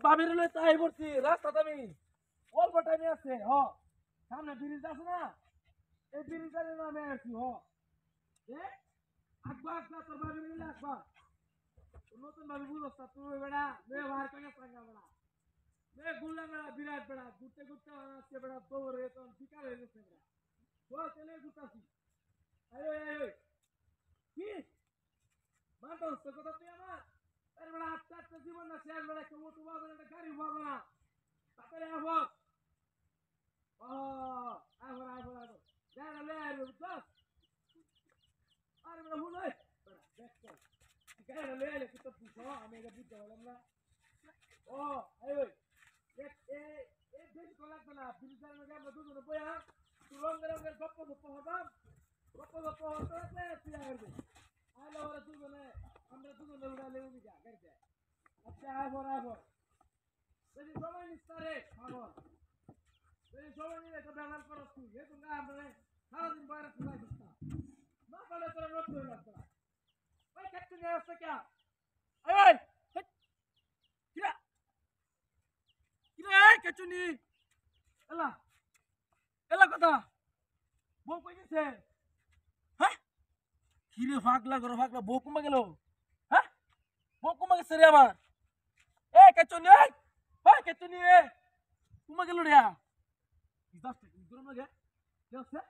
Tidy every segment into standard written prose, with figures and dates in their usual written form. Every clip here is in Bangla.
বাবির লই তাই বলছি রাস্তা আমি অল্প টাইমে আছে সামনে ব্রিজ আছে না এই ব্রিজের নামে আছি এ আকবা আকবা তোর বাবির লই আকবা নতুন ভাবে বুঝছ তুই বেড়া ব্যবহার করে পাঙ্গা বেড়া গুল্লা বেড়া বিরাট বেড়া ঘুরতে ঘুরতে আজকে বেড়া দৌড়ে তো শিকার হয়ে গেছে বেড়া চলে ঘুরতাছি আয় আয় কি মানতে হচ্ছে কথা তুই আমার আরে বেড়া আস্তে আস্তে জীবন না শেষ বেড়া কেউ তো পাবে না গাড়ি পাবে না তাড়াতাড়ি আবো আবো আবো আবো যারা লে আইবো বুঝছস আরে বেড়া হুন ওই বেড়া দেখছ গাড়ি লে আইলে তো বুঝো আমি এটা বুঝতে পারলাম না আয় ওই এই বেশি কলা না ব্রিজের মধ্যে আমরা দুজনে বইয়া তুই রঙের রঙের গপ্প গপ্প হতাম গপ্প গপ্প হতে হতে তুই আসবে আইলে ওরা দুজনে আমরা দুজনে উড়ালে উড়ি যা গাড়িতে আচ্ছা আবর আবর যদি সময় নিস তারে আবর যদি সময় নিলে তো ব্যবহার করস তুই এ তো আমরা সারাদিন বাইরে খোলা দিস্তা না পারে তোরা নষ্ট হয়ে যাচ্ছে ওই কাটতে নিয়ে আসছে কে এই কিরা কিরা কেচুনি এলা এলা কথা বউ কই গেছে হ্যাঁ কিরে ফাগলা বউ কমা গেল হ্যাঁ বউ কমা গেছে রে আমার কেচুনি কেচুনি কমা গেল রে দশটা গরম লাগে কি আছে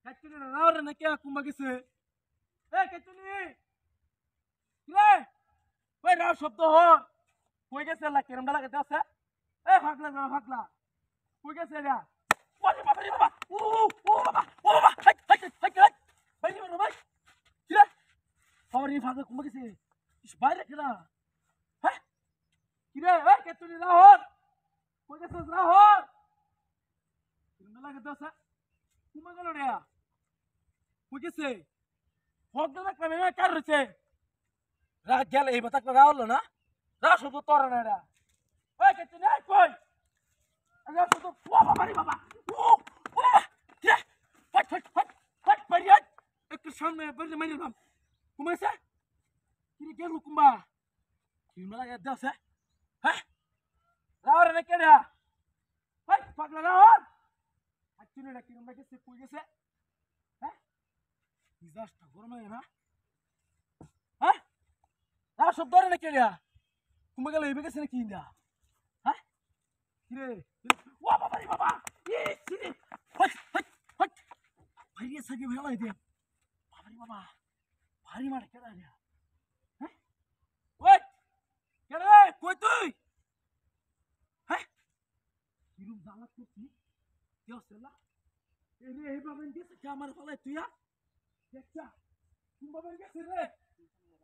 কেচুনি রাও রে নাকি কমা গেছে কেচুনি কিরে ওই রাও শব্দ কই গেছে লা কেরম লাগাতে আছে ফাগলা কই গেছে রে ওরে বাবা রে বাবা ও বাবা হাই বাইরে বাবা ভাই কিরে সরি ফাগলা কমা গেছে ইস বাইরে কিরা হ্যাঁ কিরে কেচুনি রাও কই গেছে রাও কেরম লাগাতে আছে কমা গেল রে কই গেছে ফাগলা কামে কার রছে রাত গেল এই বাতাক রাও হলো না রাও শুধু তোর না রে কেচুনি কই আরে শুধু বাবা রে বাবা বাবা কিরে ফাট বাড়িয়া একটু সামনে বাড়ি মারি বাম কুমাইছে কিরে গেল কুম্বা কি না লাগে দাসে হ্যাঁ রাও রে কে রে পাগলা রাও আচ্ছুনি না কিরম লাগে সে কই গেছে হ্যাঁ ডিজাস্টার গরম হয় না হ্যাঁ রাও সব ধরে না কে রে কুমা গেল এই গেছে নাকি ইন্দা হ্যাঁ কিরে বাবা রে বাবা কিরে ভাইরে সাজি ভালো দে বাবা রে বাবা ভারী মার কেডা রে হ্যাঁ ওই কেডা কই তুই হ্যাঁ কিরম জানা করছিস কেউ সেলা এই বাবা গেছে কে আমার ফলাই তুই দেখছা তুমি বাবা গেছে রে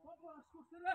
কত আস করছে রে